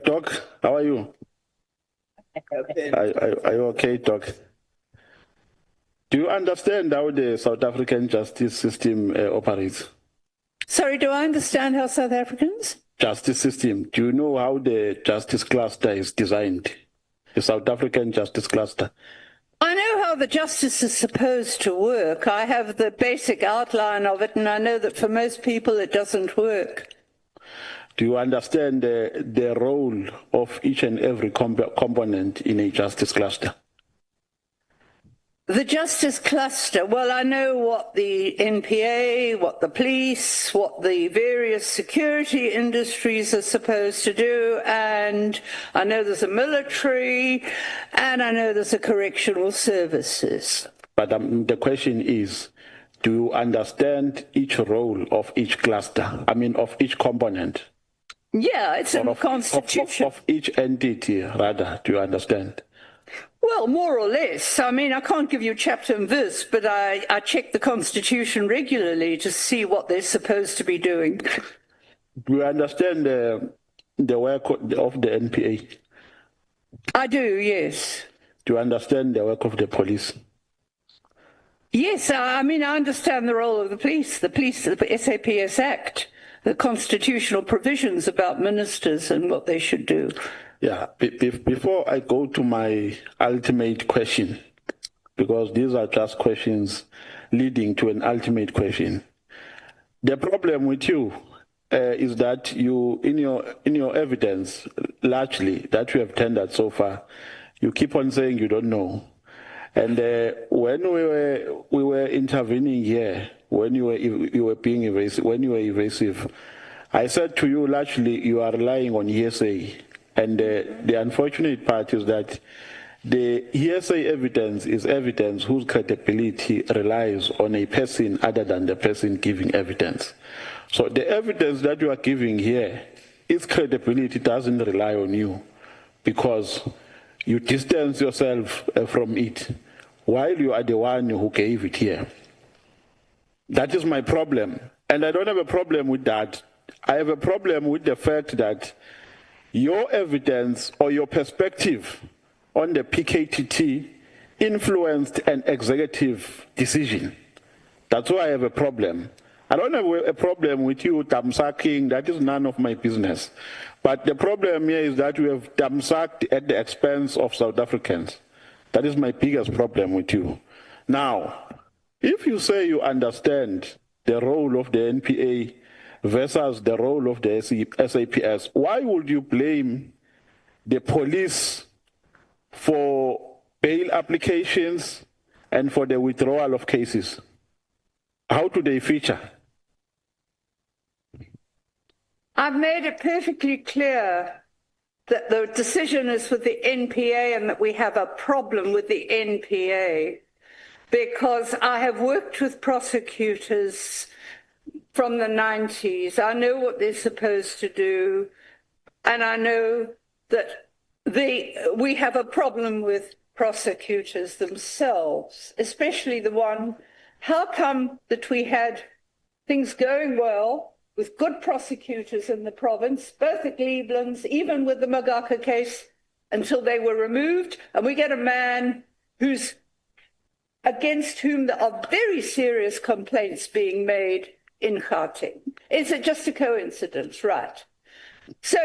Doc, how are you? Okay. Are you okay, Doc? Do you understand how the South African justice system operates? Sorry, do I understand how South Africans? Justice system. Do you know how the justice cluster is designed? The South African justice cluster. I know how the justice is supposed to work. I have the basic outline of it, and I know that for most people it doesn't work. Do you understand the role of each and every component in a justice cluster? The justice cluster, well, I know what the NPA, what the police, what the various security industries are supposed to do, and I know there's a military, and I know there's a correctional services. But the question is, do you understand each role of each cluster? I mean, of each component? Yeah, it's in the Constitution. Of each entity, rather, do you understand? Well, more or less. I mean, I can't give you chapter and verse, but I check the Constitution regularly to see what they're supposed to be doing. Do you understand the work of the NPA? I do, yes. Do you understand the work of the police? Yes, I mean, I understand the role of the police, the SAPS Act, the constitutional provisions about ministers and what they should do. Yeah, before I go to my ultimate question, because these are just questions leading to an ultimate question. The problem with you is that you, in your evidence, largely that you have tendered so far, you keep on saying you don't know. And when we were intervening here, when you were being evasive, when you were evasive, I said to you, largely you are relying on hearsay. And the unfortunate part is that the hearsay evidence is evidence whose credibility relies on a person other than the person giving evidence. So the evidence that you are giving here, its credibility doesn't rely on you because you distance yourself from it while you are the one who gave it here. That is my problem. And I don't have a problem with that. I have a problem with the fact that your evidence or your perspective on the PKTT influenced an executive decision. That's why I have a problem. I don't have a problem with you damsacking, that is none of my business. But the problem here is that you have damsacked at the expense of South Africans. That is my biggest problem with you. Now, if you say you understand the role of the NPA versus the role of the SAPS, why would you blame the police for bail applications and for the withdrawal of cases? How do they feature? I've made it perfectly clear that the decision is with the NPA and that we have a problem with the NPA because I have worked with prosecutors from the 90s. I know what they're supposed to do, and I know that we have a problem with prosecutors themselves, especially the one, how come that we had things going well with good prosecutors in the province, both at Cleveland's, even with the Magaka case, until they were removed, and we get a man who's against whom there are very serious complaints being made in Gauteng. Is it just a coincidence? Right. So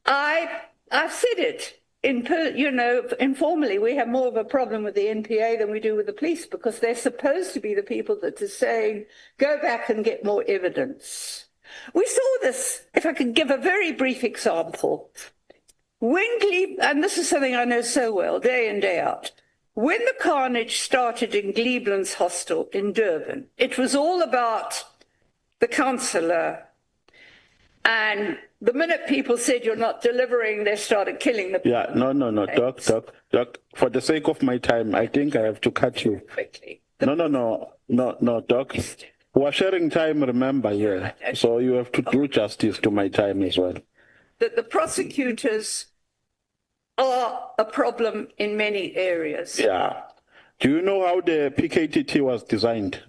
I've said it informally. We have more of a problem with the NPA than we do with the police because they're supposed to be the people that are saying, go back and get more evidence. We saw this, if I could give a very brief example. And this is something I know so well, day in, day out. When the carnage started in Cleveland's hostel in Durban, it was all about the councillor, and the minute people said you're not delivering, they started killing the people. Yeah, no, Doc, for the sake of my time, I think I have to cut you. Quickly. No, Doc. We're sharing time, remember, here. So you have to do justice to my time as well. That the prosecutors are a problem in many areas. Yeah. Do you know how the PKTT was designed?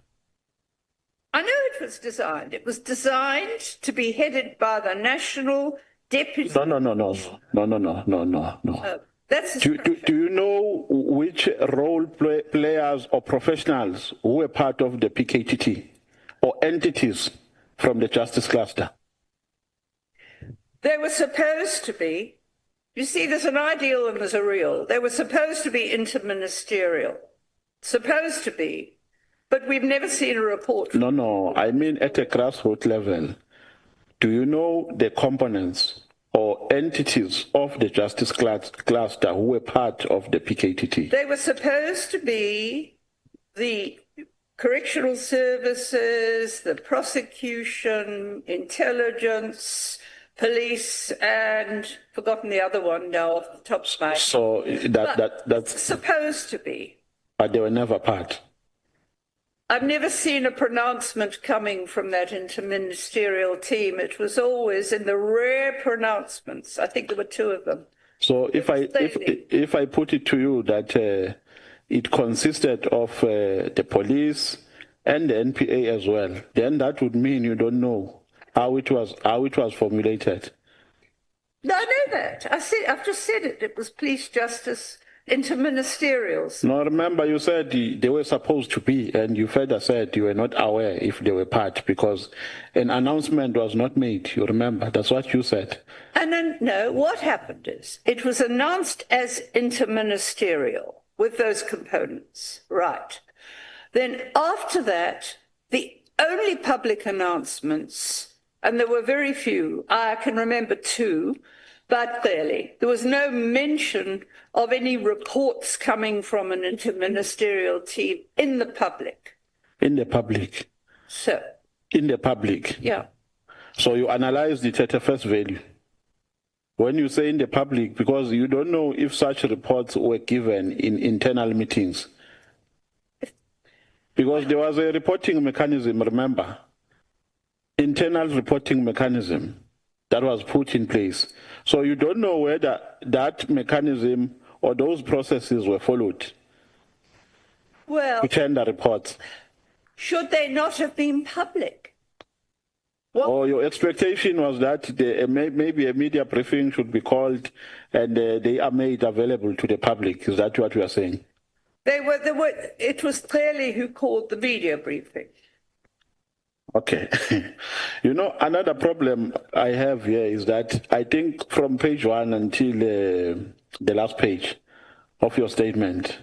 I know it was designed. It was designed to be headed by the National deputy... No. That's do you know which role players or professionals who were part of the PKTT or entities from the Justice Cluster? They were supposed to be. You see, there's an ideal and there's a real. They were supposed to be interministerial. Supposed to be. But we've never seen a report. No. I mean at a grassroots level. Do you know the components or entities of the Justice Cluster who were part of the PKTT? They were supposed to be the correctional services, the prosecution, intelligence, police, and forgotten the other one now off the top of my head. So that's supposed to be. But they were never part. I've never seen a pronouncement coming from that interministerial team. It was always in the rare pronouncements. I think there were two of them. So if I put it to you that it consisted of the police and the NPA as well, then that would mean you don't know how it was formulated. No, I know that. I've just said it. It was police, justice, interministerials. No, remember you said they were supposed to be, and you further said you were not aware if they were part because an announcement was not made. You remember? That's what you said. And then, no, what happened is it was announced as interministerial with those components. Right. Then after that, the only public announcements, and there were very few, I can remember two, but clearly there was no mention of any reports coming from an interministerial team in the public. In the public? So. In the public? Yeah. So you analyzed it at a face value? When you say in the public, because you don't know if such reports were given in internal meetings. Because there was a reporting mechanism, remember? Internal reporting mechanism that was put in place. So you don't know whether that mechanism or those processes were followed. Well, to tender reports. Should they not have been public? Or your expectation was that maybe a media briefing should be called and they are made available to the public. Is that what you are saying? It was clearly who called the media briefing. Okay. You know, another problem I have here is that I think from page 1 until the last page of your statement,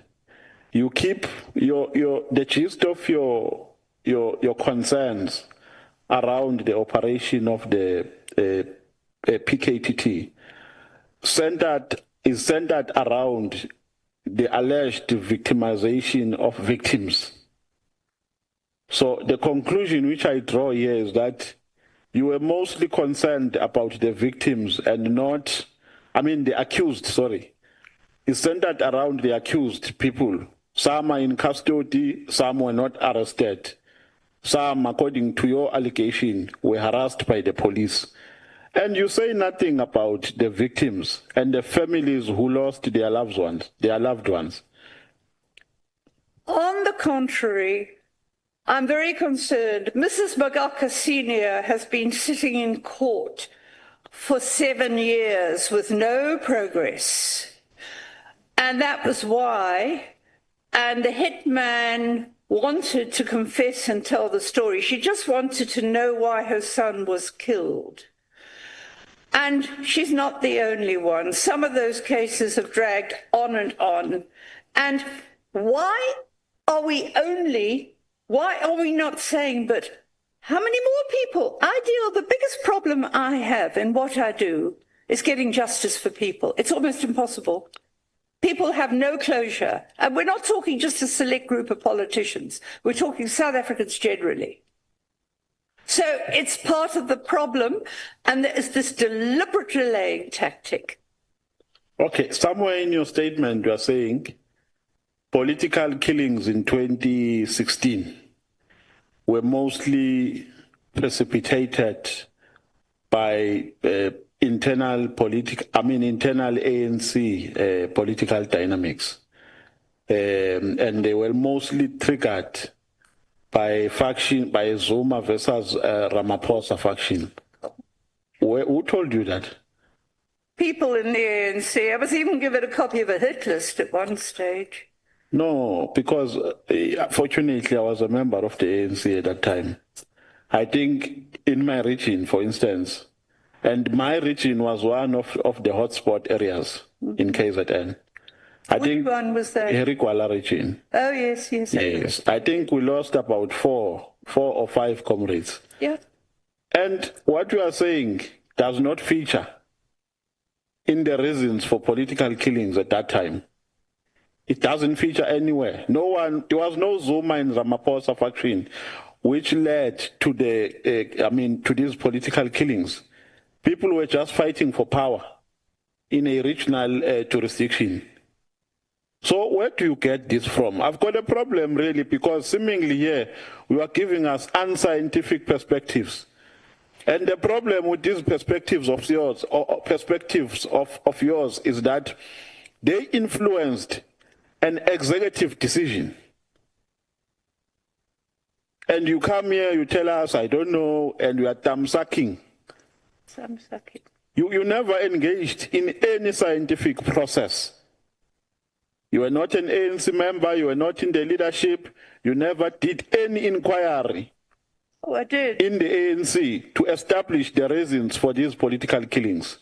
you keep the gist of your concerns around the operation of the PKTT is centered around the alleged victimization of victims. So the conclusion which I draw here is that you were mostly concerned about the victims and not, the accused, is centered around the accused people. Some are in custody, some were not arrested. Some, according to your allegation, were harassed by the police. And you say nothing about the victims and the families who lost their loved ones. On the contrary, I'm very concerned. Mrs. Magaka Senior has been sitting in court for 7 years with no progress. And that was why, and the hitman wanted to confess and tell the story. She just wanted to know why her son was killed. And she's not the only one. Some of those cases have dragged on and on. And why are we not saying, but how many more people? The biggest problem I have in what I do is getting justice for people. It's almost impossible. People have no closure. And we're not talking just a select group of politicians. We're talking South Africans generally. So it's part of the problem, and there is this deliberate delaying tactic. Okay, somewhere in your statement you are saying political killings in 2016 were mostly precipitated by internal ANC political dynamics, and they were mostly triggered by Zuma versus Ramaphosa faction. Who told you that? people in the ANC. I was even given a copy of a hit list at one stage. No, because fortunately I was a member of the ANC at that time. I think in my region, for instance, and my region was one of the hotspot areas in KZN. Which one was that? Irregular region. Oh, yes. Yes. I think we lost about four or five comrades. Yeah. And what you are saying does not feature in the reasons for political killings at that time. It doesn't feature anywhere. There was no Zuma and Ramaphosa faction which led to to these political killings. People were just fighting for power in a regional jurisdiction. So where do you get this from? I've got a problem really, because seemingly here you are giving us unscientific perspectives. And the problem with these perspectives of yours, of yours, is that they influenced an executive decision. And you come here, you tell us, I don't know, and you are thumb-sucking. Thumb-sucking. You never engaged in any scientific process. You were not an ANC member, you were not in the leadership, you never did any inquiry. Oh, I did. In the ANC to establish the reasons for these political killings.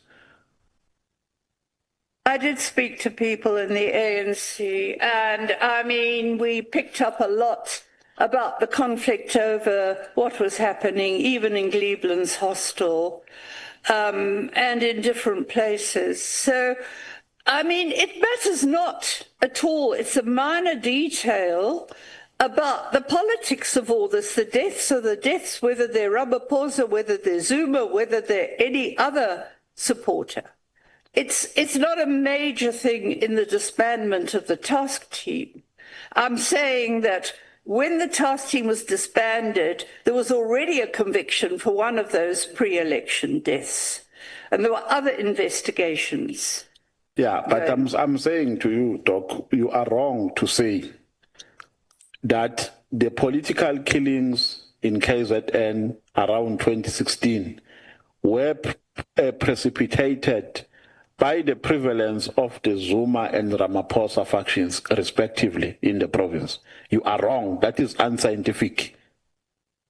I did speak to people in the ANC, and I mean, we picked up a lot about the conflict over what was happening, even in Cleveland's hostel, and in different places. So, I mean, it matters not at all. It's a minor detail about the politics of all this. The deaths are the deaths, whether they're Ramaphosa, whether they're Zuma, whether they're any other supporter. It's not a major thing in the disbandment of the task team. I'm saying that when the task team was disbanded, there was already a conviction for one of those pre-election deaths. And there were other investigations. Yeah, but I'm saying to you, Doc, you are wrong to say that the political killings in KZN around 2016 were precipitated by the prevalence of the Zuma and Ramaphosa factions, respectively, in the province. You are wrong. That is unscientific.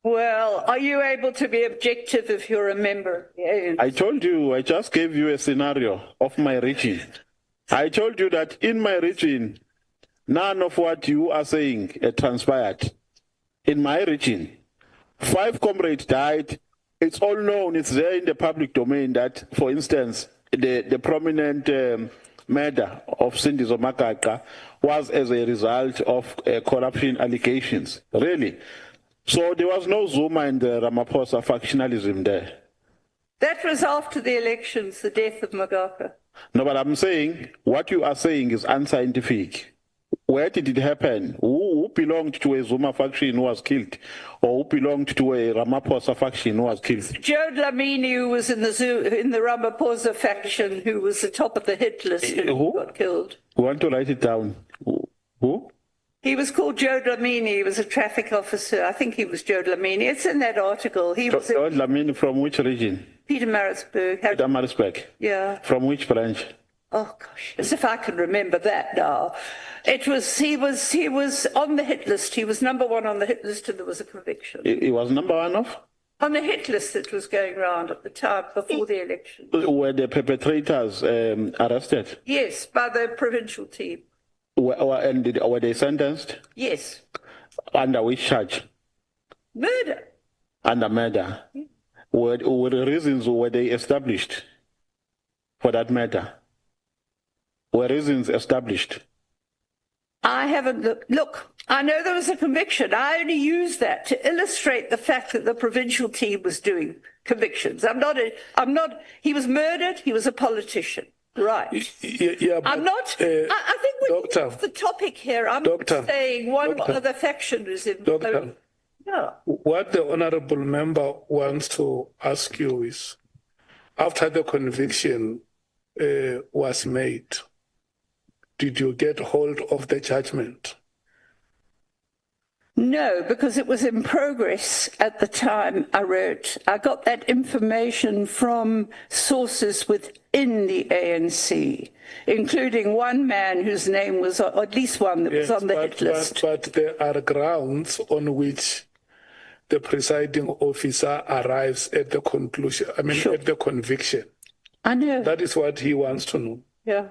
Well, are you able to be objective if you're a member? I told you, I just gave you a scenario of my region. I told you that in my region, none of what you are saying transpired. In my region, 5 comrades died. It's all known, it's there in the public domain that, for instance, the prominent murder of Cindy Zomakaka was as a result of corruption allegations. Really. So there was no Zuma and Ramaphosa factionalism there. That was after the elections, the death of Magaka. No, but I'm saying, what you are saying is unscientific. Where did it happen? Who belonged to a Zuma faction who was killed? Or who belonged to a Ramaphosa faction who was killed? Joe Dlamini, who was in the Ramaphosa faction, who was the top of the hit list, who got killed. You want to write it down? Who? He was called Joe Dlamini. He was a traffic officer. I think he was Joe Dlamini. It's in that article. He was Joe Dlamini from which region? Pietermaritzburg. Pietermaritzburg. Yeah. From which branch? Oh gosh, as if I can remember that now. He was on the hit list. He was number 1 on the hit list, and there was a conviction. He was number 1 of? On the hit list that was going around at the time before the election. Were the perpetrators arrested? Yes, by the provincial team. Were they sentenced? Yes. Under which charge? Murder. Under murder. Yeah. Were the reasons were they established for that matter? Were reasons established? I haven't looked. Look, I know there was a conviction. I only use that to illustrate the fact that the provincial team was doing convictions. He was murdered. He was a politician. Right. Yeah, but, I'm not. I think we're off the topic here. I'm not saying one other faction is involved. Yeah. What the honourable member wants to ask you is, after the conviction was made, did you get hold of the judgment? No, because it was in progress at the time I wrote. I got that information from sources within the ANC, including one man whose name was, or at least one that was on the hit list. But there are grounds on which the presiding officer arrives at the conclusion, at the conviction. I know. That is what he wants to know. Yeah.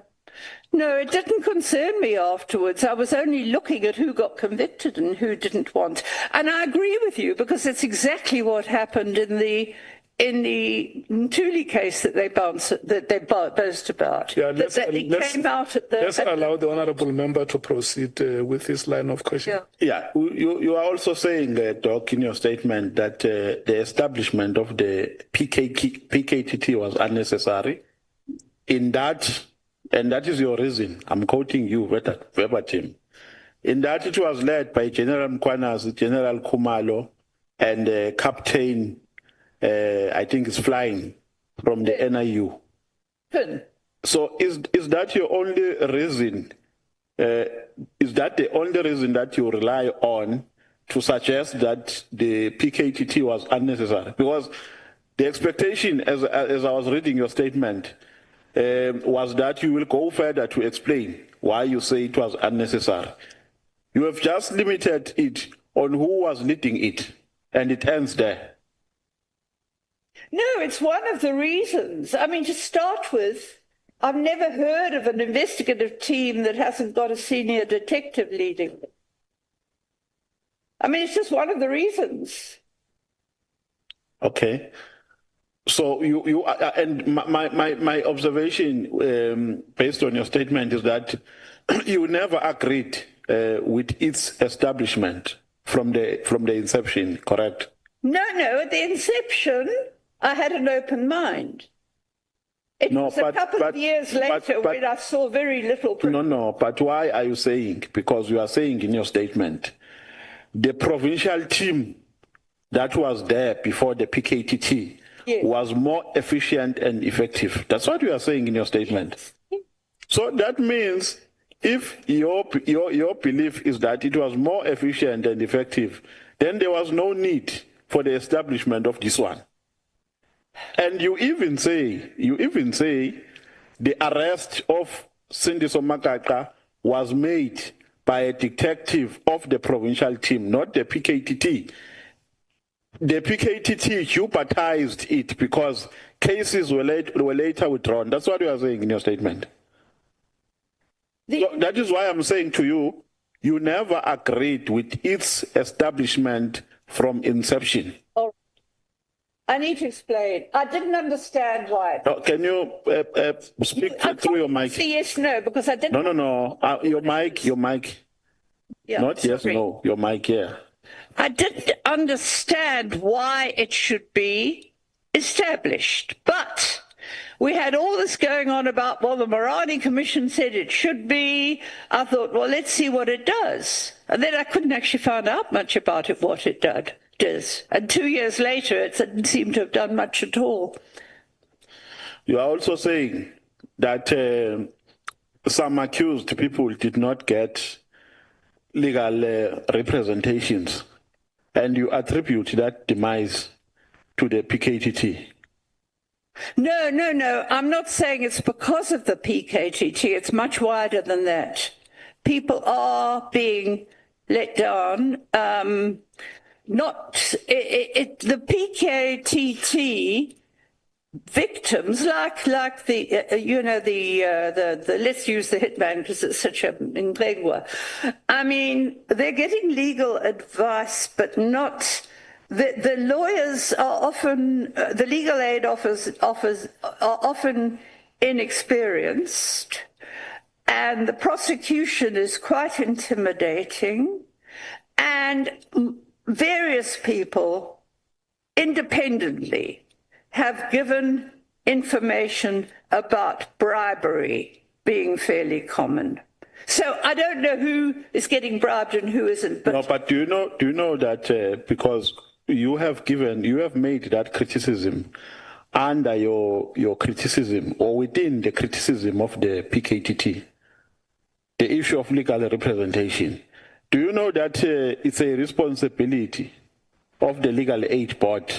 No, it didn't concern me afterwards. I was only looking at who got convicted and who didn't want. And I agree with you, because it's exactly what happened in the Ntuli case that they boast about. Yeah, let's allow the honourable member to proceed with his line of question. Yeah, you are also saying, Doc, in your statement that the establishment of the PKTT was unnecessary. And that is your reason. I'm quoting you verbatim. In that it was led by General Mkhwanazi, General Khumalo, and Captain, I think it's flying from the NIU. So is that your only reason? Is that the only reason that you rely on to suggest that the PKTT was unnecessary? Because the expectation, as I was reading your statement, was that you will go further to explain why you say it was unnecessary. You have just limited it on who was leading it, and it ends there. No, it's one of the reasons. I mean, to start with, I've never heard of an investigative team that hasn't got a senior detective leading it. I mean, it's just one of the reasons. Okay. So you and my observation based on your statement is that you never agreed with its establishment from the inception, correct? No. At the inception, I had an open mind. It was a couple of years later when I saw very little. No. But why are you saying? Because you are saying in your statement, the provincial team that was there before the PKTT. Yes. Was more efficient and effective. That's what you are saying in your statement. Yes. So that means if your belief is that it was more efficient and effective, then there was no need for the establishment of this one. And you even say the arrest of Sindiso Makaka was made by a detective of the provincial team, not the PKTT. The PKTT hubotized it because cases were later withdrawn. That's what you are saying in your statement. So that is why I'm saying to you, you never agreed with its establishment from inception. Oh, I need to explain. I didn't understand why. Can you speak through your mic? Yes, no, because I didn't. No. Your mic. Yeah, not sorry. Yes, no. Your mic, yeah. I didn't understand why it should be established, but we had all this going on about, well, the Morani Commission said it should be. I thought, well, let's see what it does. And then I couldn't actually find out much about it, what it does. And 2 years later, it didn't seem to have done much at all. You are also saying that some accused people did not get legal representations. And you attribute that demise to the PKTT. No. I'm not saying it's because of the PKTT. It's much wider than that. People are being let down. The PKTT victims, like the let's use the hitman because it's such a Nglegwa. I mean, they're getting legal advice, but not. The lawyers are often, the legal aid offers are often inexperienced, and the prosecution is quite intimidating, and various people independently have given information about bribery being fairly common. So I don't know who is getting bribed and who isn't. But no, but do you know that because you have made that criticism under your criticism or within the criticism of the PKTT, the issue of legal representation. Do you know that it's a responsibility of the Legal Aid Board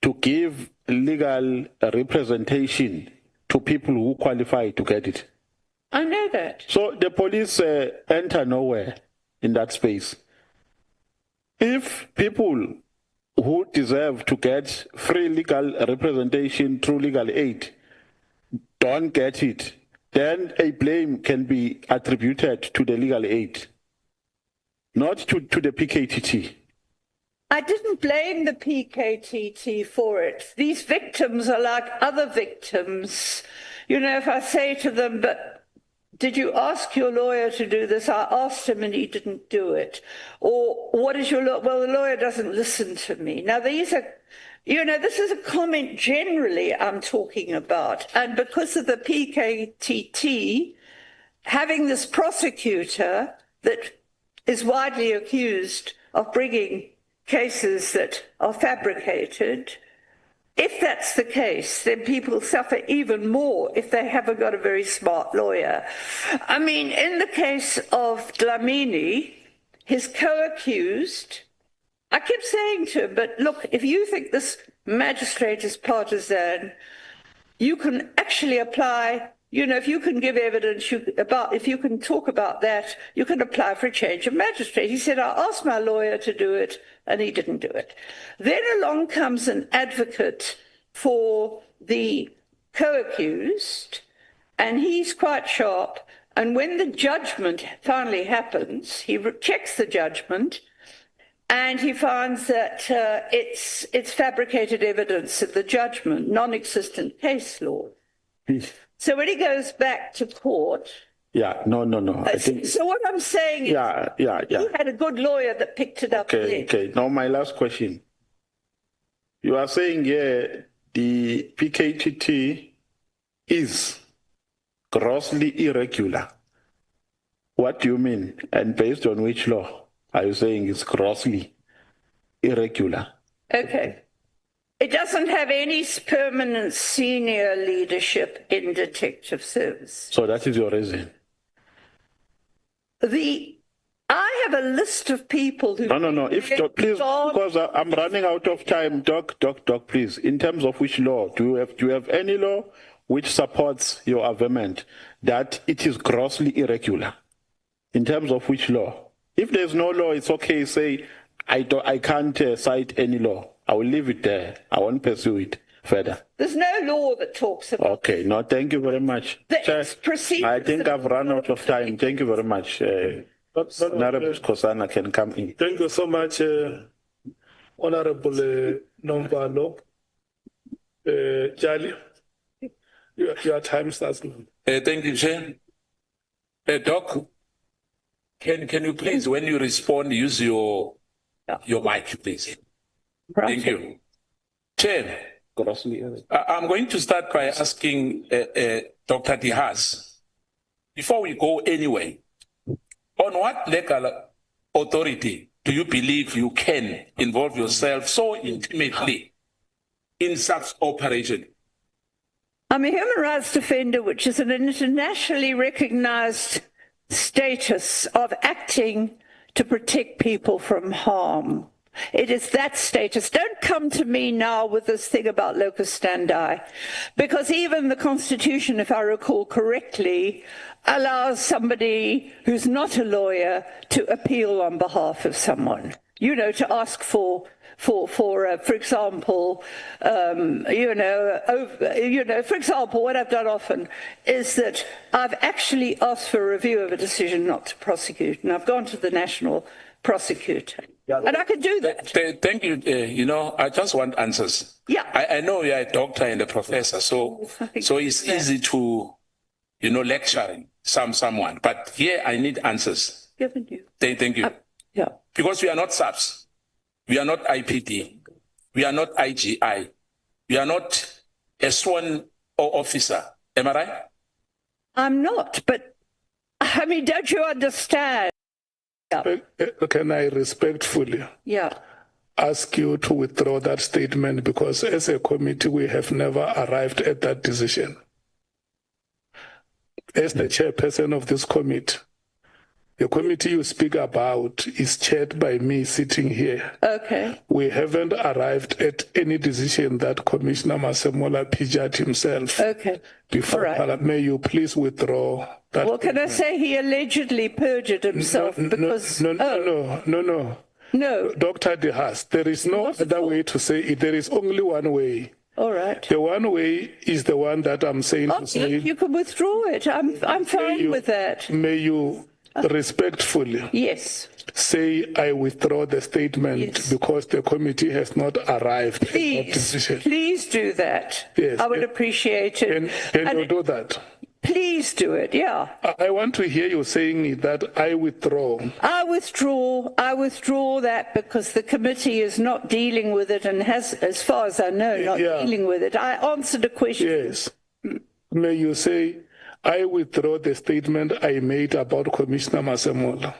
to give legal representation to people who qualify to get it? I know that. So the police enter nowhere in that space. If people who deserve to get free legal representation through legal aid don't get it, then a blame can be attributed to the legal aid, not to the PKTT. I didn't blame the PKTT for it. These victims are like other victims. You know, if I say to them, but did you ask your lawyer to do this? I asked him and he didn't do it. Or what is your lawyer? Well, the lawyer doesn't listen to me. Now, these are, you know, this is a comment generally I'm talking about. And because of the PKTT having this prosecutor that is widely accused of bringing cases that are fabricated, if that's the case, then people suffer even more if they haven't got a very smart lawyer. I mean, in the case of Dlamini, his co-accused, I kept saying to him, but look, if you think this magistrate is partisan, you can actually apply, you know, if you can give evidence if you can talk about that, you can apply for a change of magistrate. He said, I asked my lawyer to do it, and he didn't do it. Then along comes an advocate for the co-accused, and he's quite sharp. And when the judgment finally happens, he checks the judgment, and he finds that it's fabricated evidence of the judgment, non-existent case law. So when he goes back to court... Yeah, no. I think, so what I'm saying is he had a good lawyer that picked it up. Okay. Now my last question. You are saying, the PKTT is grossly irregular. What do you mean? And based on which law are you saying it's grossly irregular? Okay. It doesn't have any permanent senior leadership in detective service. So that is your reason? I have a list of people who... No. If please, because I'm running out of time. Doc, please. In terms of which law, do you have any law which supports your argument that it is grossly irregular? In terms of which law? If there's no law, it's okay. Say I can't cite any law. I will leave it there. I won't pursue it further. There's no law that talks about... Okay, no, thank you very much. I think I've run out of time. Thank you very much. Honorable Skosana can come in. Thank you so much, Honorable Nomvalo. Jali, your time starts now. Thank you, Chair. Doc, can you please, when you respond, use your mic, please? Right. Thank you. Chair, I'm going to start by asking Dr. Haas, before we go anywhere, on what legal authority do you believe you can involve yourself so intimately in such operation? I'm a human rights defender, which is an internationally recognized status of acting to protect people from harm. It is that status. Don't come to me now with this thing about locus standi, because even the Constitution, if I recall correctly, allows somebody who's not a lawyer to appeal on behalf of someone, you know, to ask for example, for example, what I've done often is that I've actually asked for a review of a decision not to prosecute, and I've gone to the national prosecutor. Yeah, and I can do that. Thank you. I just want answers. Yeah. I know you're a doctor and a professor, so it's easy to, lecturing someone. But here I need answers. Given you. Thank you. Yeah. Because we are not SAPS. We are not IPD. We are not IGI. We are not a sworn officer. Am I right? I'm not, but I mean, don't you understand? Yeah. Can I respectfully ask you to withdraw that statement, because as a committee we have never arrived at that decision. As the chairperson of this committee, The committee you speak about is chaired by me sitting here. Okay. We haven't arrived at any decision that Commissioner Masemola perjured himself. Okay. Before All right. May you please withdraw that? Well, can I say he allegedly perjured himself because... No. Dr. De Haas, there is no other way to say it. There is only one way. All right. The one way is the one that I'm saying to say. You can withdraw it. I'm fine with that. May you respectfully say I withdraw the statement because the committee has not arrived at that decision. Please do that. Yes. I would appreciate it. Can you do that? Please do it, yeah. I want to hear you saying that I withdraw. I withdraw that because the committee is not dealing with it and has, as far as I know, not dealing with it. I answered a question. Yes. May you say, I withdraw the statement I made about Commissioner Masemola.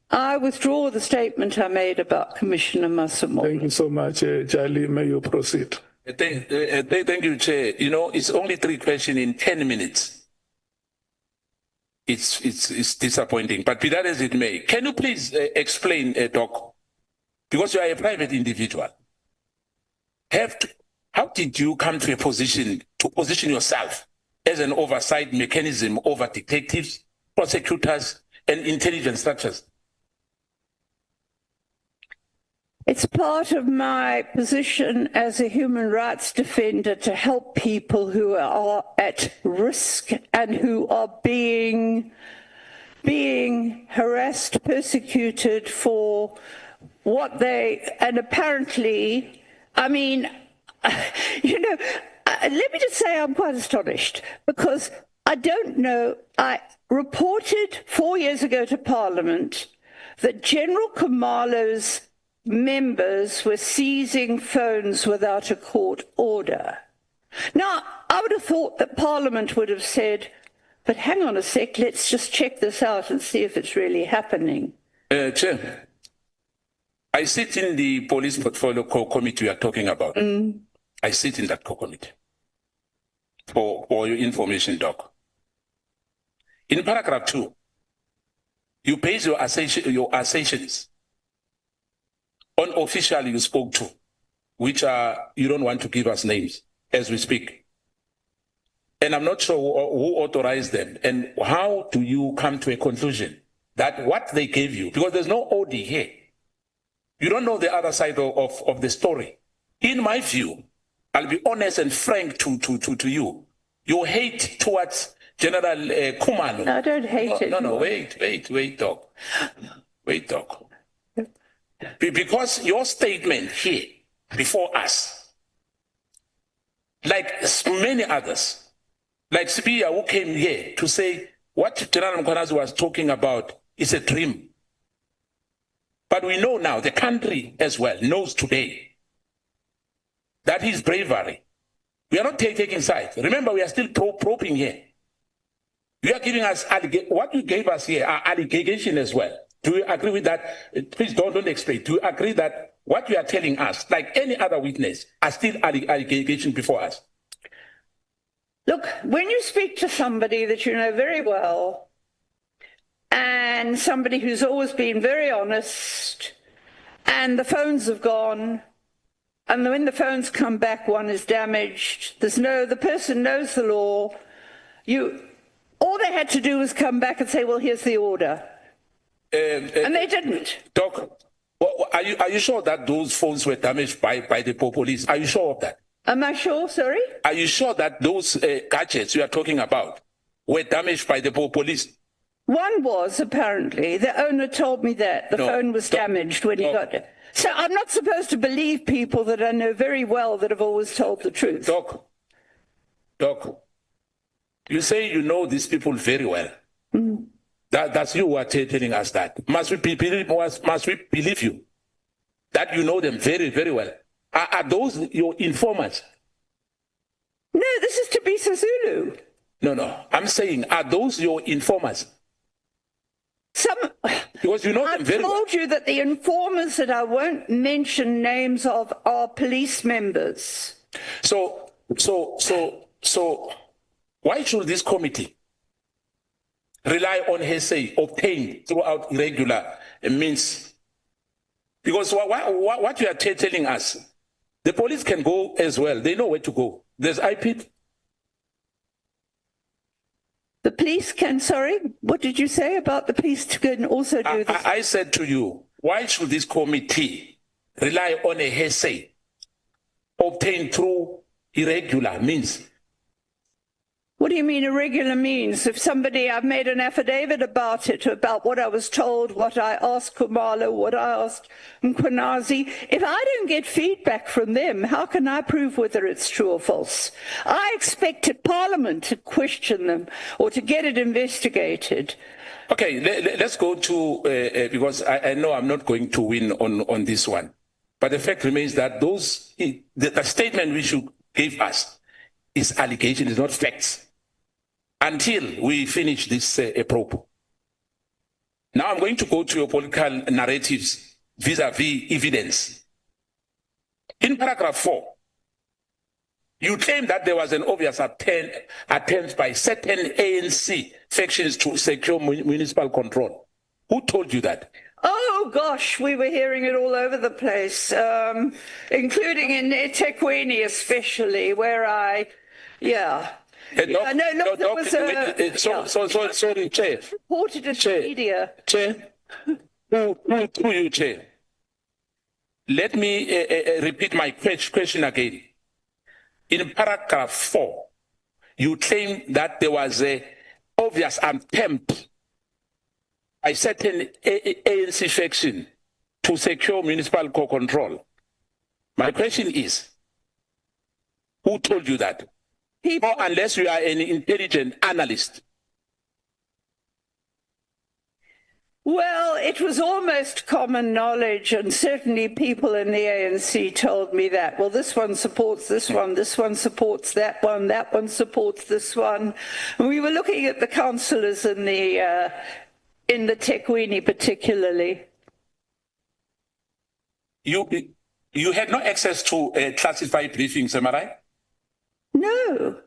I withdraw the statement I made about Commissioner Masemola. Thank you so much, Jali. May you proceed. Thank you, Chair. You know, it's only 3 questions in 10 minutes. It's disappointing, but be that as it may, can you please explain, Doc, because you are a private individual, how did you come to a position to position yourself as an oversight mechanism over detectives, prosecutors, and intelligence structures? It's part of my position as a human rights defender to help people who are at risk and who are being harassed, persecuted for what they, and apparently, I mean, you know, let me just say I'm quite astonished because I don't know, I reported 4 years ago to Parliament that General Khumalo's members were seizing phones without a court order. Now, I would have thought that Parliament would have said, but hang on a sec, let's just check this out and see if it's really happening. Chair, I sit in the police portfolio core committee you are talking about. I sit in that core committee. For your information, Doc. In paragraph 2, you base your assertions on official you spoke to, which are, you don't want to give us names as we speak. And I'm not sure who authorized them. And how do you come to a conclusion that what they gave you, because there's no OD here, you don't know the other side of the story. In my view, I'll be honest and frank to you. Your hate towards General Khumalo. No, I don't hate it. No, wait, Doc. Wait, Doc. Because your statement here before us, like many others, like Sibia who came here to say what General Mkhwanazi was talking about is a dream. But we know now, the country as well knows today that his bravery. We are not taking sides. Remember, we are still probing here. You are giving us, what you gave us here are allegation as well. Do you agree with that? Please don't explain. Do you agree that what you are telling us, like any other witness, are still allegations before us? Look, when you speak to somebody that you know very well, and somebody who's always been very honest, and the phones have gone, and when the phones come back, one is damaged, the person knows the law, all they had to do was come back and say, well, here's the order. And they didn't. Doc, are you sure that those phones were damaged by the police? Are you sure of that? Am I sure? Sorry? Are you sure that those gadgets you are talking about were damaged by the police? One was, apparently. The owner told me that. The phone was damaged when he got it. So I'm not supposed to believe people that I know very well that have always told the truth. Doc, you say you know these people very well. Mm-hmm. That's you who are telling us that. Must we believe you that you know them very, very well? Are those your informants? No, this is Tabisa Zulu. No. I'm saying, are those your informants? Because you know them very well. I've told you that the informers that I won't mention names of are police members. So why should this committee rely on hearsay obtained throughout irregular means? Because what you are telling us, the police can go as well. They know where to go. There's IP. The police can, sorry, what did you say about the police can also do this? I said to you, why should this committee rely on a hearsay obtained through irregular means? What do you mean irregular means? If somebody, I've made an affidavit about it, about what I was told, what I asked Khumalo, what I asked Mkhwanazi. If I don't get feedback from them, how can I prove whether it's true or false? I expected Parliament to question them or to get it investigated. Okay, let's go to, because I know I'm not going to win on this one. But the fact remains that the statement which you gave us is allegation, is not facts. Until we finish this probe. Now I'm going to go to your political narratives vis-a-vis evidence. In paragraph 4, you claim that there was an obvious attempt by certain ANC factions to secure municipal control. Who told you that? Oh, gosh, we were hearing it all over the place, including in eThekwini especially, where sorry, Chair. Reported it to media. Chair, who you, Chair? Let me repeat my question again. In paragraph 4, you claim that there was an obvious attempt by certain ANC faction to secure municipal control. My question is, who told you that? Or unless you are an intelligent analyst. Well, it was almost common knowledge, and certainly people in the ANC told me that. Well, this one supports this one supports that one supports this one. And we were looking at the councillors in the Thekwini particularly. You had no access to classified briefings, am I right? No.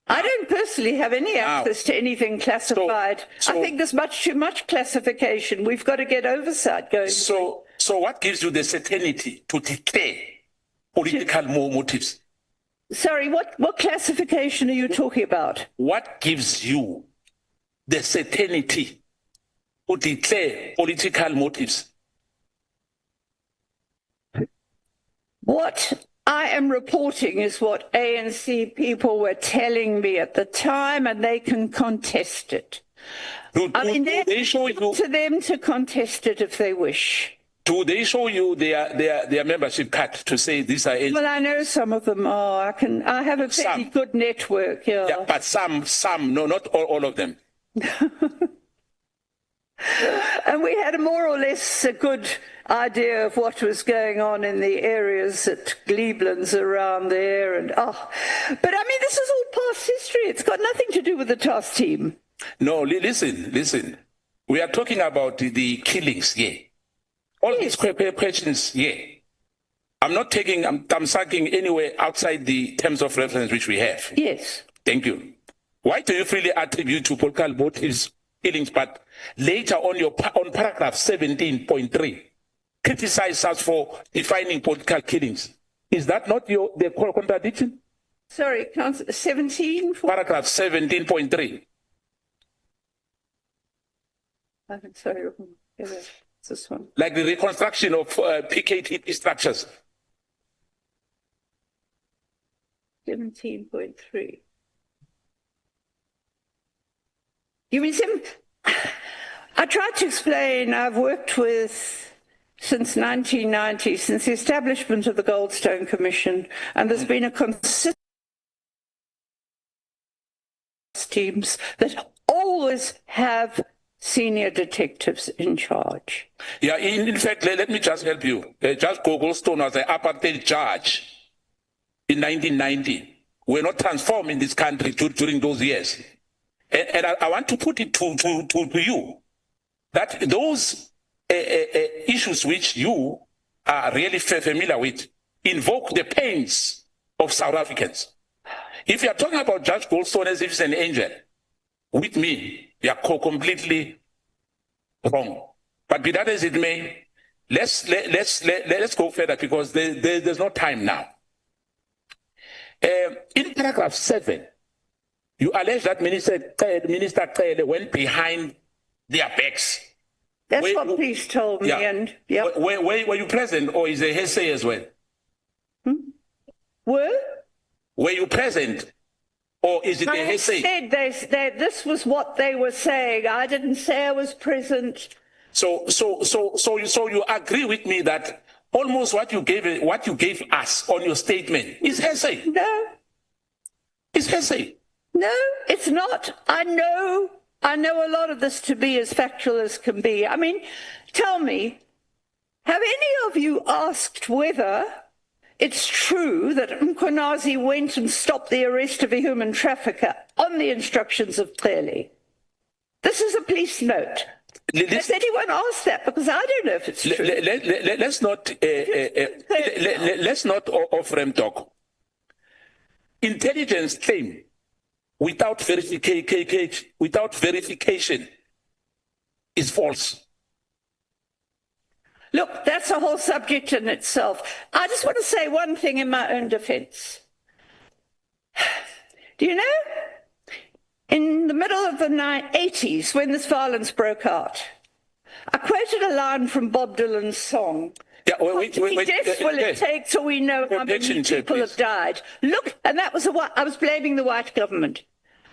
I don't personally have any access to anything classified. I think there's too much classification. We've got to get oversight going. So what gives you the certainty to declare political motives? Sorry, what classification are you talking about? What gives you the certainty to declare political motives? What I am reporting is what ANC people were telling me at the time, and they can contest it. They show you to them to contest it if they wish. Do they show you their membership card to say these are? Well, I know some of them are. I have a very good network. Yeah, but some, no, not all of them. And we had a more or less a good idea of what was going on in the areas at Gleeblands around there. But I mean, this is all past history. It's got nothing to do with the task team. No, listen. We are talking about the killings here. All these questions here. I'm sucking anywhere outside the terms of reference which we have. Yes. Thank you. Why do you freely attribute to political motives killings, but later on paragraph 17.3, criticize us for defining political killings? Is that not the contradiction? Sorry, 17? Paragraph 17.3. I'm sorry. This one. Like the reconstruction of PKTT structures. 17.3. You mean I tried to explain, I've worked with since 1990, since the establishment of the Goldstone Commission, and there's been a consistent teams that always have senior detectives in charge. Yeah, in fact, let me just help you. Judge Goldstone was an apartheid judge in 1990. We're not transformed in this country during those years. And I want to put it to you that those issues which you are really familiar with invoke the pains of South Africans. If you are talking about Judge Goldstone as if he's an angel with me, completely wrong. But be that as it may, let's go further because there's no time now. In paragraph 7, you allege that Minister Cele went behind their backs. That's what police told me. Yeah. And yeah. Were you present, or is it hearsay as well? Were you present, or is it a hearsay? I said this was what they were saying. I didn't say I was present. So you agree with me that almost what you gave us on your statement is hearsay? No. It's hearsay. No, it's not. I know a lot of this to be as factual as can be. I mean, tell me, have any of you asked whether it's true that Mkhwanazi went and stopped the arrest of a human trafficker on the instructions of Cele? This is a police note. Has anyone asked that? Because I don't know if it's true. Let's not off-ramp talk. Intelligence claim without verification is false. Look, that's a whole subject in itself. I just want to say one thing in my own defense. Do you know, in the middle of the 80s, when this violence broke out, I quoted a line from Bob Dylan's song. Yeah, wait, death will it take till we know how many people have died. Look, and that was I was blaming the white government.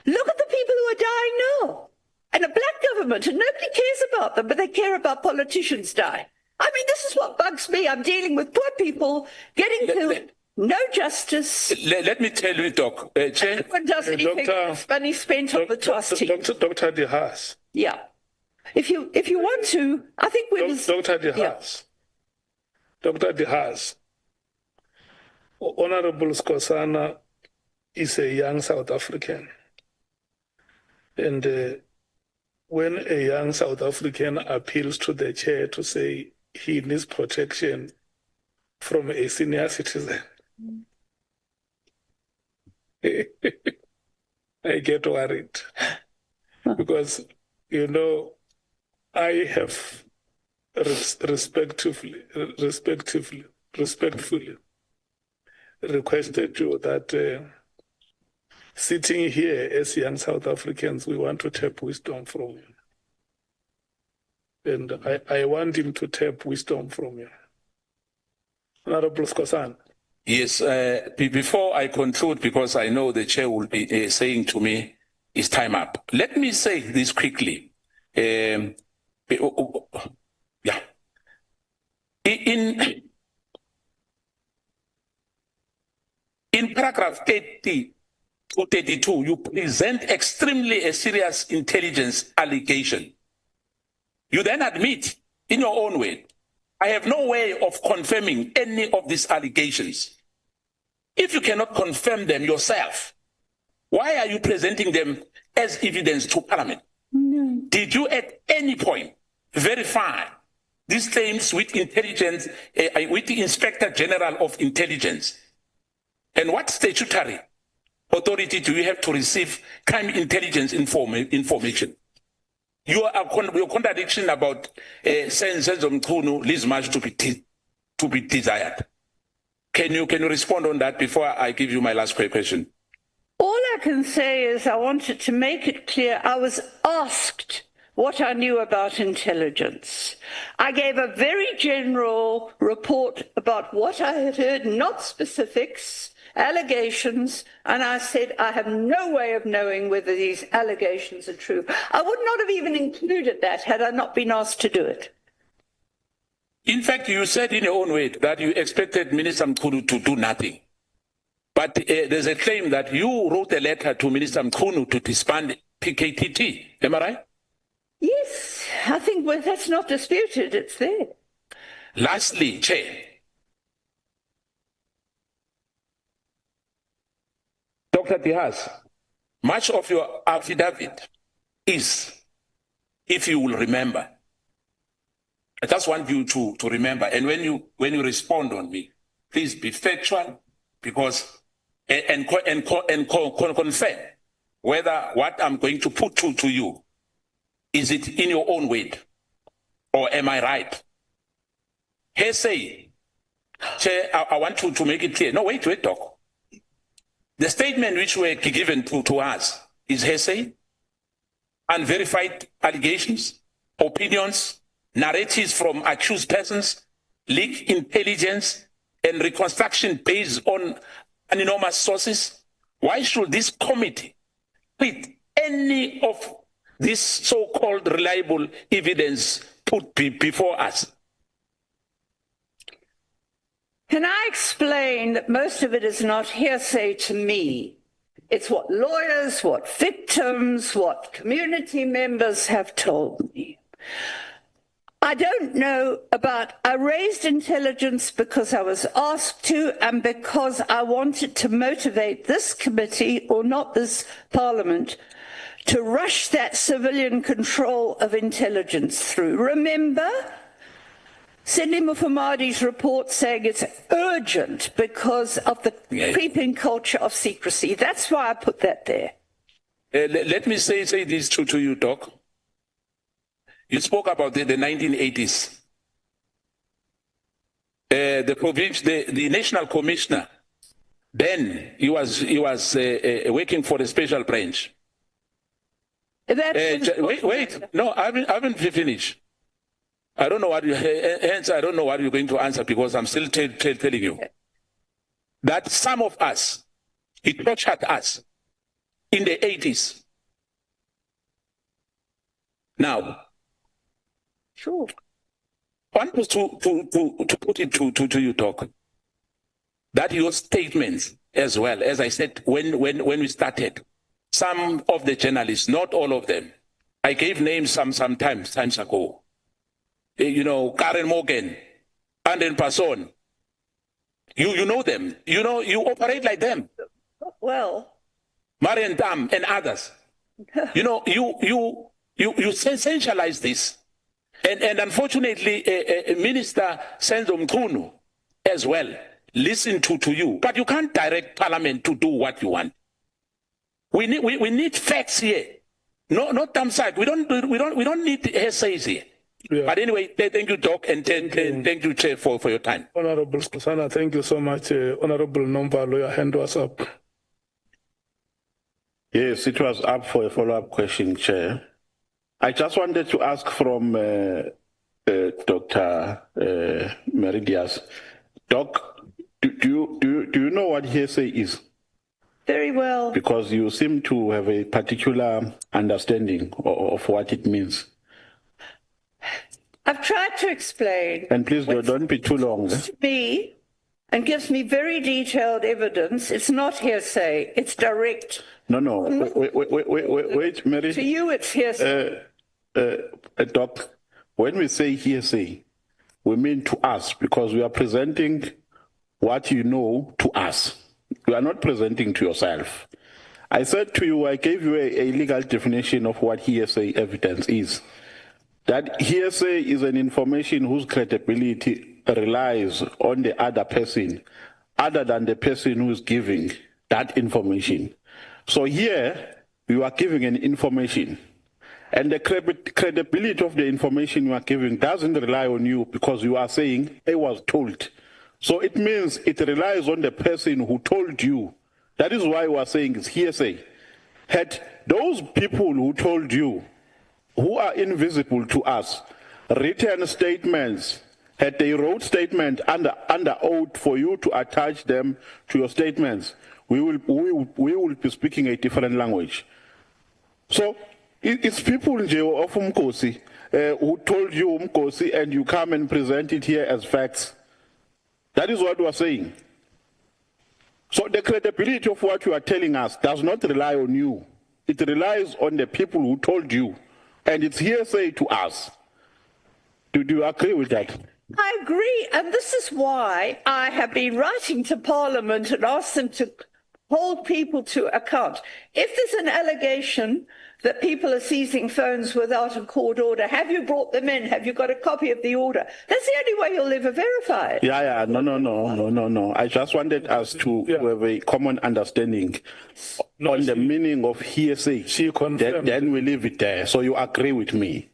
Look at the people who are dying now. And a black government, and nobody cares about them, but they care about politicians die. I mean, this is what bugs me. I'm dealing with poor people getting killed, no justice. Let me tell you, Doc. Everyone does anything money spent on the TOS team. Dr. De Haas. Yeah. If you want to, I think we Dr. De Haas. Yeah. Dr. De Haas. Honorable Skosana is a young South African. And when a young South African appeals to the chair to say he needs protection from a senior citizen, I get worried. Because, you know, I have respectfully requested you that sitting here as young South Africans, we want to tap wisdom from you. And I want him to tap wisdom from you. Honorable Skosana. Yes, before I conclude, because I know the chair will be saying to me, it's time up. Let me say this quickly. Yeah. In paragraph 30 to 32, you present extremely a serious intelligence allegation. You then admit, in your own way, I have no way of confirming any of these allegations. If you cannot confirm them yourself, why are you presenting them as evidence to Parliament? No. Did you at any point verify these claims with intelligence, with the Inspector General of Intelligence? And what statutory authority do you have to receive crime intelligence information? Your contradiction about sense of Mkhunu leaves much to be desired. Can you respond on that before I give you my last question? All I can say is I wanted to make it clear I was asked what I knew about intelligence. I gave a very general report about what I had heard, not specifics, allegations, and I said I have no way of knowing whether these allegations are true. I would not have even included that had I not been asked to do it. In fact, you said in your own way that you expected Minister Mkhunu to do nothing. But there's a claim that you wrote a letter to Minister Mkhunu to disband PKTT. Am I right? Yes, I think that's not disputed. It's there. Lastly, Chair, Dr. De Haas, much of your affidavit is, if you will remember, I just want you to remember, and when you respond on me, please be factual, because and confirm whether what I'm going to put to you Is it in your own word? Or am I right? Hearsay. Chair, I want to make it clear. No, wait, talk. The statement which were given to us is hearsay, unverified allegations, opinions, narratives from accused persons, leaked intelligence, and reconstruction based on anonymous sources. Why should this committee treat any of this so-called reliable evidence put before us? Can I explain that most of it is not hearsay to me? It's what lawyers, what victims, what community members have told me. I don't know about, I raised intelligence because I was asked to and because I wanted to motivate this committee, or not this parliament, to rush that civilian control of intelligence through. Remember, Cindy Mkhwanazi's report saying it's urgent because of the creeping culture of secrecy. That's why I put that there. Let me say this to you, Doc. You spoke about the 1980s. The national commissioner, then he was working for the special branch. Wait, no, I haven't finished. I don't know what hence I don't know what you're going to answer, because I'm still telling you that some of us, he tortured us in the 80s. Now, sure. I want to put it to you, Doc, that your statements as well, as I said when we started, some of the journalists, not all of them, I gave names times ago. You know, Karen Morgan, Anden Passon. You know them. You know, you operate like them. Well, Marian Tam and others. You know, you sensationalize this. And unfortunately, Minister Senzo Mkhunu as well listen to you. But you can't direct Parliament to do what you want. We need facts here. No, not Tam side. We don't need essays here. Yeah. But anyway, thank you, Doc, and thank you, Chair, for your time. Honorable Skosana, thank you so much. Honorable Nomvalo, your hand was up. Yes, it was up for a follow-up question, Chair. I just wanted to ask from Dr. Meridias. Doc, do you know what hearsay is? Very well. Because you seem to have a particular understanding of what it means. I've tried to explain. And please don't be too long. To me, and gives me very detailed evidence. It's not hearsay. It's direct. No. Wait, Mary. To you, it's hearsay. Doc, when we say hearsay, we mean to us, because we are presenting what you know to us. You are not presenting to yourself. I said to you, I gave you a legal definition of what hearsay evidence is. That hearsay is an information whose credibility relies on the other person, other than the person who is giving that information. So here, you are giving an information, and the credibility of the information you are giving doesn't rely on you, because you are saying, I was told. So it means it relies on the person who told you. That is why we are saying it's hearsay. Had those people who told you, who are invisible to us, written statements, had they wrote statement under oath for you to attach them to your statements, we will be speaking a different language. So it's people of Mkosi who told you Mkosi, and you come and present it here as facts. That is what we are saying. So the credibility of what you are telling us does not rely on you. It relies on the people who told you. And it's hearsay to us. Do you agree with that? I agree, and this is why I have been writing to Parliament and asked them to hold people to account. If there's an allegation that people are seizing phones without a court order, have you brought them in? Have you got a copy of the order? That's the only way you'll ever verify it. Yeah, no. I just wanted us to have a common understanding on the meaning of hearsay. She confirmed. Then we leave it there. So you agree with me?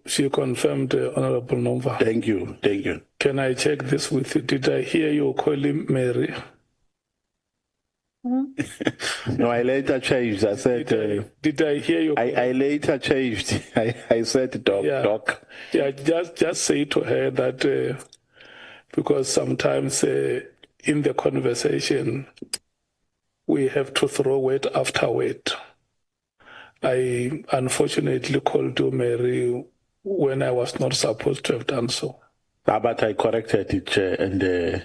She confirmed, Honorable Nomvalo. Thank you. Can I check this with you? Did I hear you call him Mary? No, I later changed. I said. Did I hear you? I later changed. I said, doc. Yeah, just say to her that because sometimes in the conversation we have to throw word after word. I unfortunately called you Mary when I was not supposed to have done so. But I corrected it, and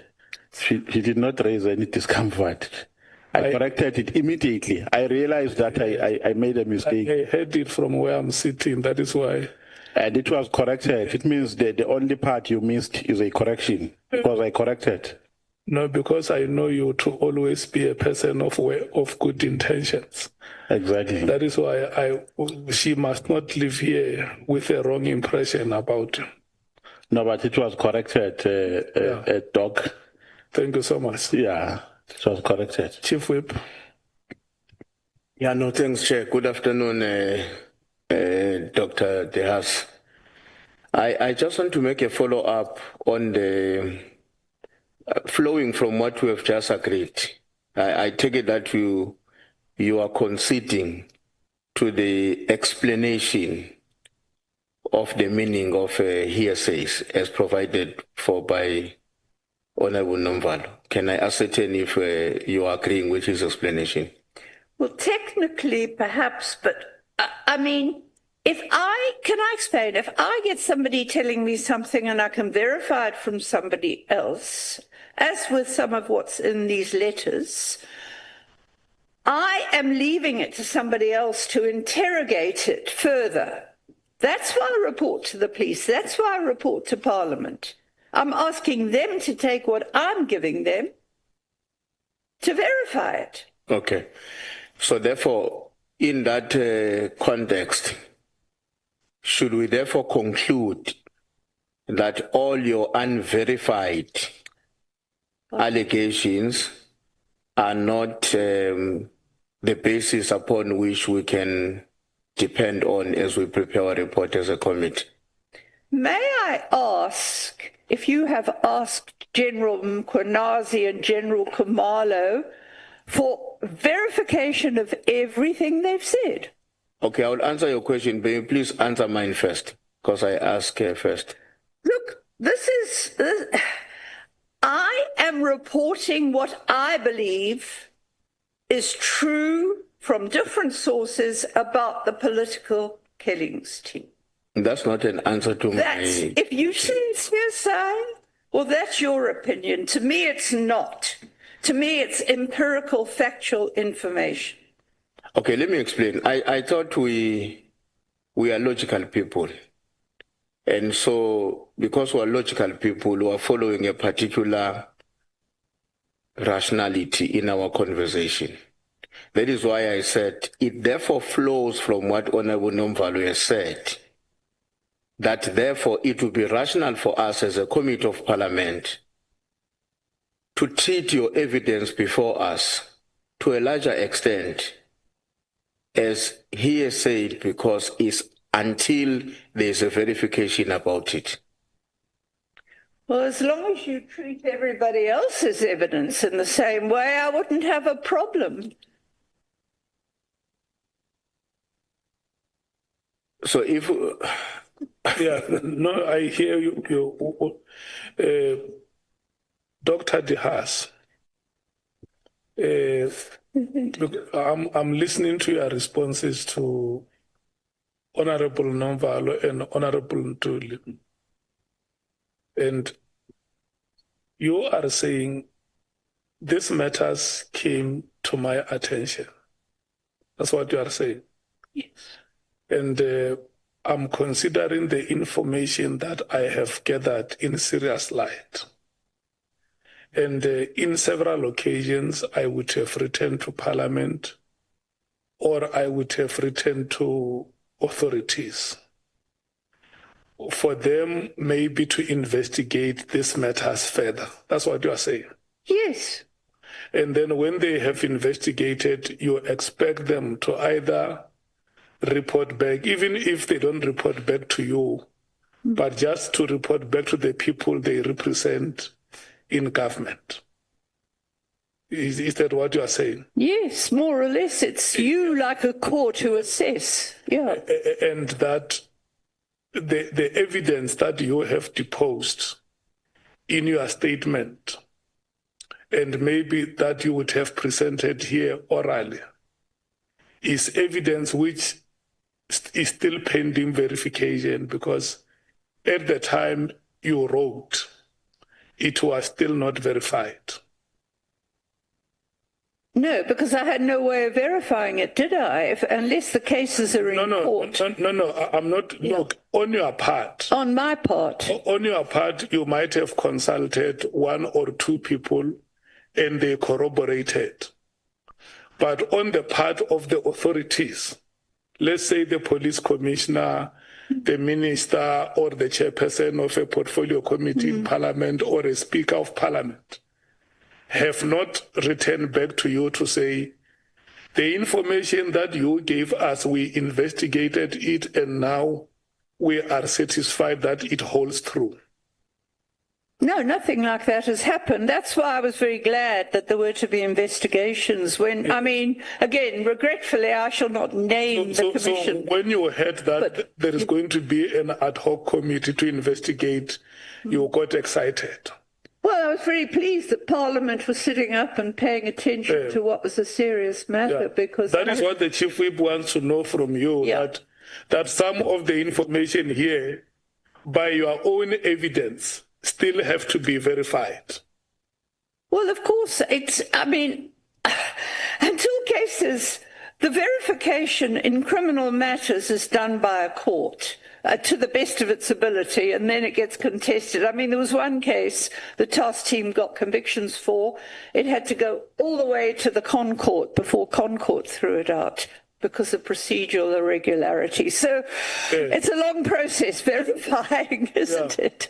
she did not raise any discomfort. I corrected it immediately. I realized that I made a mistake. I heard it from where I'm sitting. That is why. And it was corrected. It means the only part you missed is a correction, because I corrected. No, because I know you to always be a person of good intentions. Exactly. That is why she must not live here with a wrong impression about you. No, but it was corrected, Doc. Thank you so much. Yeah, it was corrected. Chief Whip. Yeah, no, thanks, Chair. Good afternoon, Dr. De Haas. I just want to make a follow-up on the flowing from what we have just agreed. I take it that you are conceding to the explanation of the meaning of hearsays as provided for by Honorable Nomvalo. Can I ascertain if you are agreeing with his explanation? Well, technically, perhaps, but I mean, can I explain? If I get somebody telling me something and I can verify it from somebody else, as with some of what's in these letters, I am leaving it to somebody else to interrogate it further. That's why I report to the police. That's why I report to Parliament. I'm asking them to take what I'm giving them to verify it. Okay. So therefore, in that context, should we therefore conclude that all your unverified allegations are not the basis upon which we can depend on as we prepare our report as a committee? May I ask if you have asked General Mkhwanazi and General Khumalo for verification of everything they've said? Okay, I will answer your question, but please answer mine first, because I asked her first. Look, I am reporting what I believe is true from different sources about the political killings team. That's not an answer to If you say it's hearsay, well, that's your opinion. To me, it's not. To me, it's empirical, factual information. Okay, let me explain. I thought we are logical people. And so, because we are logical people who are following a particular rationality in our conversation, that is why I said it therefore flows from what Honorable Nomvalo has said, that therefore it would be rational for us as a committee of parliament to treat your evidence before us to a larger extent as he has said, because it's until there's a verification about it. Well, as long as you treat everybody else's evidence in the same way, I wouldn't have a problem. So if... Yeah, no, I hear you. Dr. De Haas, I'm listening to your responses to Honorable Nomvalo and Honorable Ntuli. And you are saying these matters came to my attention. That's what you are saying. Yes. And I'm considering the information that I have gathered in serious light. And in several occasions, I would have written to Parliament or I would have written to authorities for them maybe to investigate these matters further. That's what you are saying. Yes. And then when they have investigated, you expect them to either report back, even if they don't report back to you, but just to report back to the people they represent in government. Is that what you are saying? Yes, more or less. It's you like a court to assess. Yeah. And that the evidence that you have deposed in your statement, and maybe that you would have presented here orally, is evidence which is still pending verification, because at the time you wrote, it was still not verified. No, because I had no way of verifying it, did I? Unless the cases are in court. No, I'm not. Yeah. Look, on your part. On my part. On your part, you might have consulted one or two people and they corroborated. But on the part of the authorities, let's say the police commissioner, the minister, or the chairperson of a portfolio committee in Parliament, or a speaker of Parliament, have not returned back to you to say, the information that you gave us, we investigated it, and now we are satisfied that it holds true. No, nothing like that has happened. That's why I was very glad that there were to be investigations when, I mean, again, regretfully, I shall not name the commission. So when you heard that there is going to be an ad hoc committee to investigate, you got excited. Well, I was very pleased that Parliament was sitting up and paying attention to what was a serious matter, because that is what the Chief Whip wants to know from you, that some of the information here, by your own evidence, still have to be verified. Well, of course, I mean, until cases, the verification in criminal matters is done by a court to the best of its ability, and then it gets contested. I mean, there was one case the task team got convictions for. It had to go all the way to the Concourt before Concourt threw it out because of procedural irregularity. So it's a long process verifying, isn't it?